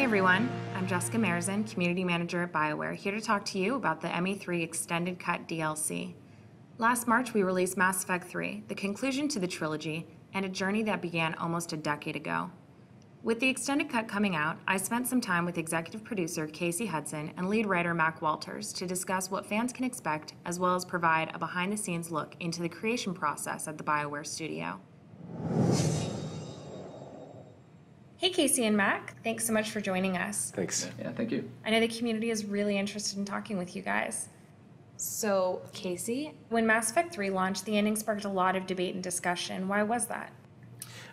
everyone, I'm Jessica Marzin, Community Manager at BioWare, here to talk to you about the ME3 Extended Cut DLC. Last March, we released Mass Effect 3, the conclusion to the trilogy, and a journey that began almost a decade ago. With the Extended Cut coming out, I spent some time with executive producer Casey Hudson and lead writer Mac Walters to discuss what fans can expect, as well as provide a behind-the-scenes look into the creation process at the BioWare studio. Hey, Casey and Mac. Thanks so much for joining us. Thanks. Yeah, thank you. I know the community is really interested in talking with you guys. So, Casey, when Mass Effect 3 launched, the ending sparked a lot of debate and discussion. Why was that?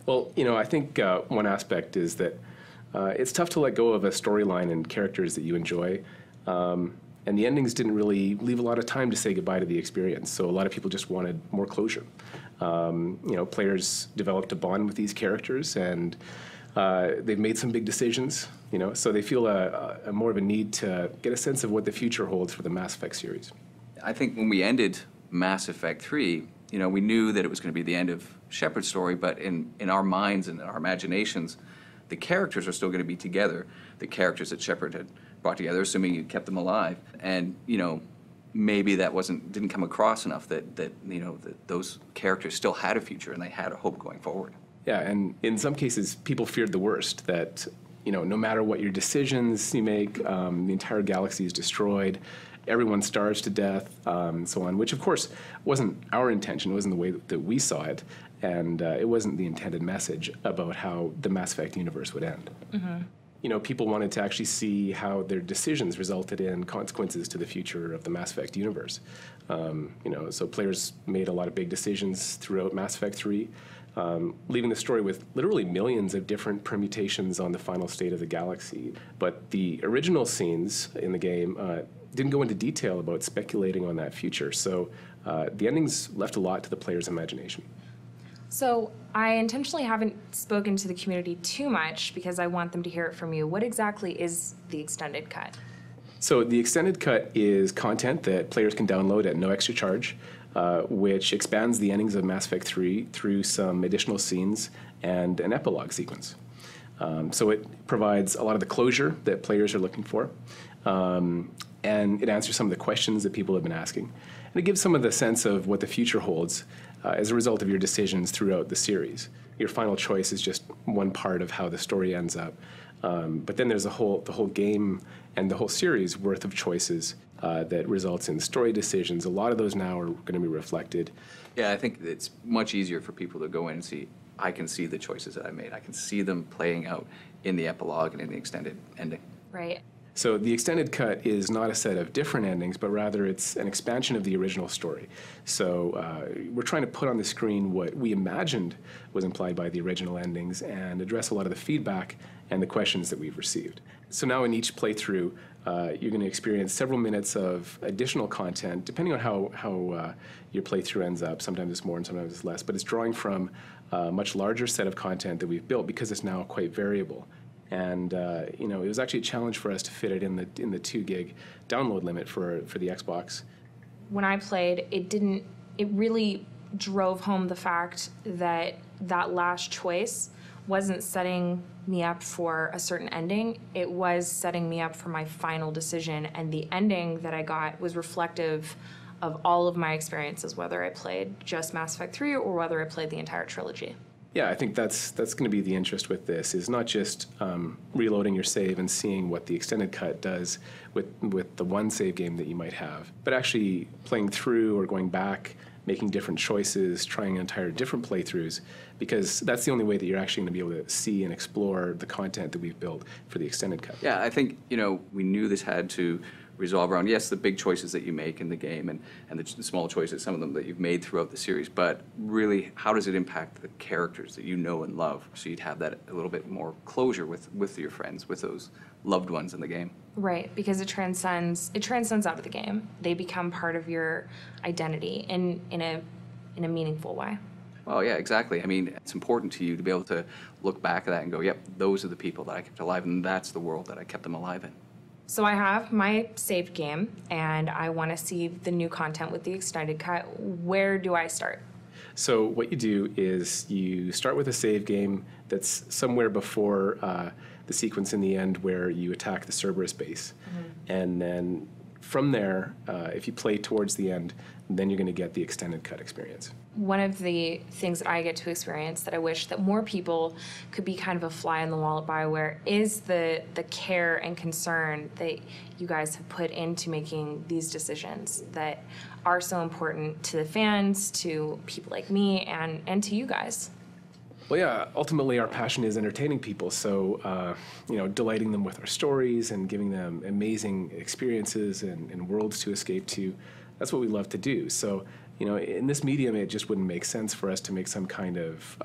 Well, I think one aspect is that it's tough to let go of a storyline and characters that you enjoy. And the endings didn't really leave a lot of time to say goodbye to the experience. So a lot of people just wanted more closure. Players developed a bond with these characters, and they've made some big decisions, so they feel a more of a need to get a sense of what the future holds for the Mass Effect series. I think when we ended Mass Effect 3, we knew that it was going to be the end of Shepard's story, but in our minds and in our imaginations, the characters are still going to be together, the characters that Shepard had brought together, assuming you kept them alive. And, maybe that didn't come across enough that those characters still had a future and they had a hope going forward. Yeah, and in some cases, people feared the worst, that, no matter what your decisions you make, the entire galaxy is destroyed, everyone starves to death, and so on, which, of course, wasn't our intention. It wasn't the way that we saw it, and it wasn't the intended message about how the Mass Effect universe would end. Mm-hmm. People wanted to actually see how their decisions resulted in consequences to the future of the Mass Effect universe. So players made a lot of big decisions throughout Mass Effect 3, leaving the story with literally millions of different permutations on the final state of the galaxy. But the original scenes in the game didn't go into detail about speculating on that future. So the endings left a lot to the player's imagination. So I intentionally haven't spoken to the community too much because I want them to hear it from you. What exactly is the Extended Cut? So the Extended Cut is content that players can download at no extra charge, which expands the endings of Mass Effect 3 through some additional scenes and an epilogue sequence. So it provides a lot of the closure that players are looking for, and it answers some of the questions that people have been asking. And it gives some of the sense of what the future holds as a result of your decisions throughout the series. Your final choice is just one part of how the story ends up. But then there's the whole game and the whole series worth of choices that results in story decisions. A lot of those now are going to be reflected. Yeah, I think it's much easier for people to go in and see, I can see the choices that I made. I can see them playing out in the epilogue and in the extended ending. Right. So the Extended Cut is not a set of different endings, but rather it's an expansion of the original story. So we're trying to put on the screen what we imagined was implied by the original endings and address a lot of the feedback and the questions that we've received. So now in each playthrough, you're going to experience several minutes of additional content, depending on how your playthrough ends up. Sometimes it's more and sometimes it's less, but it's drawing from a much larger set of content that we've built because it's now quite variable. And it was actually a challenge for us to fit it in the 2 gig download limit for the Xbox. When I played, it really drove home the fact that that last choice wasn't setting me up for a certain ending. It was setting me up for my final decision, and the ending that I got was reflective of all of my experiences, whether I played just Mass Effect 3 or whether I played the entire trilogy. Yeah, I think that's going to be the interest with this, is not just reloading your save and seeing what the Extended Cut does with the one save game that you might have, but actually playing through or going back, making different choices, trying entire different playthroughs, because that's the only way that you're actually going to be able to see and explore the content that we've built for the Extended Cut. Yeah, I think, we knew this had to resolve around, yes, the big choices that you make in the game and the small choices, some of them that you've made throughout the series, but really, how does it impact the characters that you know and love? So you'd have that a little bit more closure with your friends, with those loved ones in the game. Right, because it transcends out of the game. They become part of your identity in a meaningful way. Well, yeah, exactly. I mean, it's important to you to be able to look back at that and go, yep, those are the people that I kept alive, and that's the world that I kept them alive in. So I have my saved game, and I want to see the new content with the Extended Cut. Where do I start? So what you do is you start with a save game that's somewhere before the sequence in the end where you attack the Cerberus base. And then from there, if you play towards the end, then you're going to get the extended cut experience. One of the things that I get to experience that I wish that more people could be kind of a fly on the wall at BioWare is the care and concern that you guys have put into making these decisions that are so important to the fans, to people like me, and to you guys. Well, yeah, ultimately our passion is entertaining people, so delighting them with our stories and giving them amazing experiences and worlds to escape to, that's what we love to do. So, in this medium, it just wouldn't make sense for us to make some kind of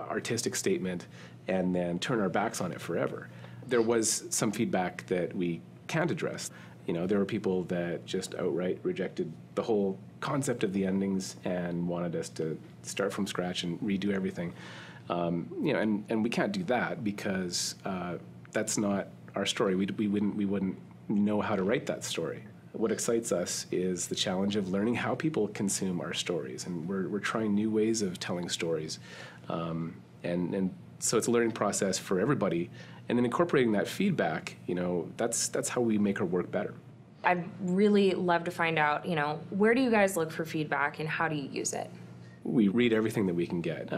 artistic statement and then turn our backs on it forever. There was some feedback that we can't address. There were people that just outright rejected the whole concept of the endings and wanted us to start from scratch and redo everything. And we can't do that because that's not our story. We wouldn't know how to write that story. What excites us is the challenge of learning how people consume our stories, and we're trying new ways of telling stories, and so it's a learning process for everybody. And then incorporating that feedback, that's how we make our work better. I'd really love to find out, where do you guys look for feedback and how do you use it? We read everything that we can get.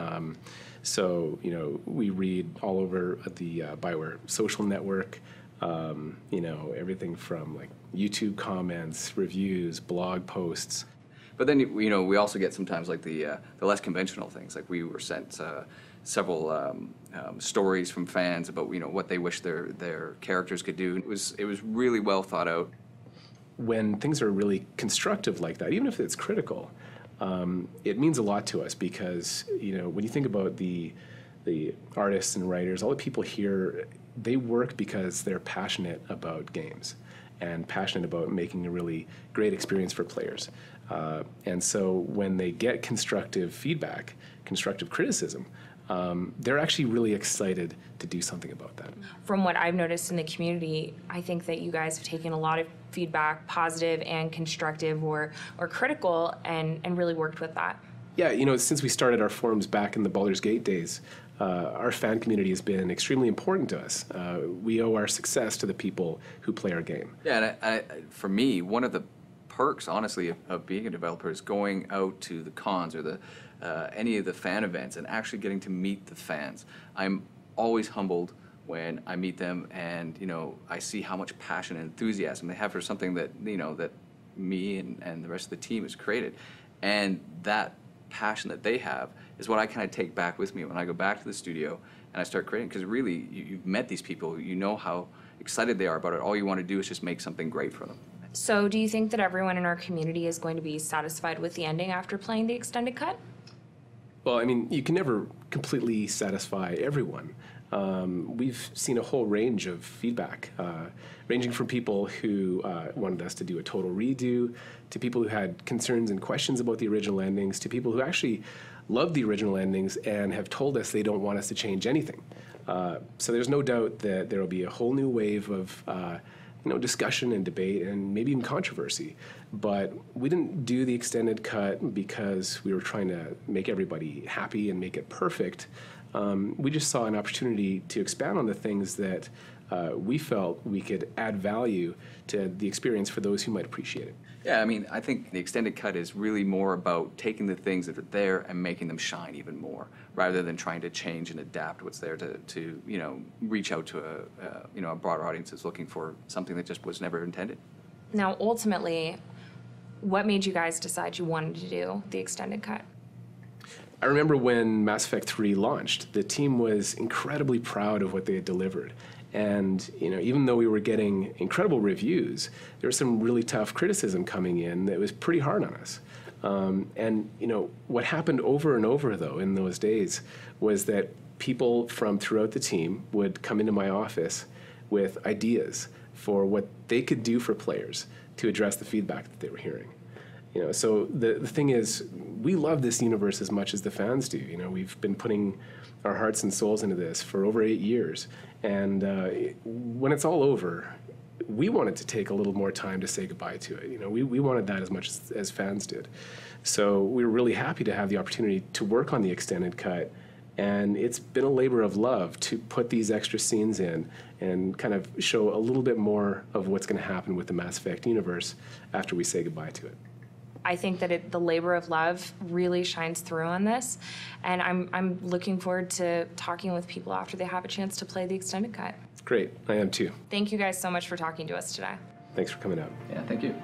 So, we read all over the BioWare social network, everything from like YouTube comments, reviews, blog posts. But then, we also get sometimes like the less conventional things. Like we were sent several stories from fans about, what they wish their characters could do. It was really well thought out. When things are really constructive like that, even if it's critical, it means a lot to us because, when you think about the artists and writers, all the people here, they work because they're passionate about games and passionate about making a really great experience for players. And so when they get constructive feedback, constructive criticism, they're actually really excited to do something about that. From what I've noticed in the community, I think that you guys have taken a lot of feedback, positive and constructive or critical, and really worked with that. Yeah, since we started our forums back in the Baldur's Gate days, our fan community has been extremely important to us. We owe our success to the people who play our game. Yeah, and for me, one of the perks, honestly, of being a developer is going out to the cons or any of the fan events and actually getting to meet the fans. I'm always humbled when I meet them and, I see how much passion and enthusiasm they have for something that, that me and the rest of the team has created. And that passion that they have is what I kind of take back with me when I go back to the studio and I start creating, because really you've met these people, you know how excited they are about it. All you want to do is just make something great for them. So do you think that everyone in our community is going to be satisfied with the ending after playing the extended cut? Well, you can never completely satisfy everyone. We've seen a whole range of feedback, ranging from people who wanted us to do a total redo, to people who had concerns and questions about the original endings, to people who actually loved the original endings and have told us they don't want us to change anything. So there's no doubt that there will be a whole new wave of discussion and debate and maybe even controversy. But we didn't do the extended cut because we were trying to make everybody happy and make it perfect. We just saw an opportunity to expand on the things that we felt we could add value to the experience for those who might appreciate it. Yeah, I think the extended cut is really more about taking the things that are there and making them shine even more, rather than trying to change and adapt what's there to reach out to a broader audience that's looking for something that just was never intended. Now, ultimately, what made you guys decide you wanted to do the extended cut? I remember when Mass Effect 3 launched, the team was incredibly proud of what they had delivered. And even though we were getting incredible reviews, there was some really tough criticism coming in that was pretty hard on us. And what happened over and over, though, in those days was that people from throughout the team would come into my office with ideas for what they could do for players to address the feedback that they were hearing. So the thing is, we love this universe as much as the fans do. We've been putting our hearts and souls into this for over 8 years. And when it's all over, we wanted to take a little more time to say goodbye to it. We wanted that as much as fans did. So we were really happy to have the opportunity to work on the extended cut And it's been a labor of love to put these extra scenes in and kind of show a little bit more of what's going to happen with the Mass Effect universe after we say goodbye to it. I think that the labor of love really shines through on this, and I'm looking forward to talking with people after they have a chance to play the extended cut. Great, I am too. Thank you guys so much for talking to us today. Thanks for coming out. Yeah, thank you.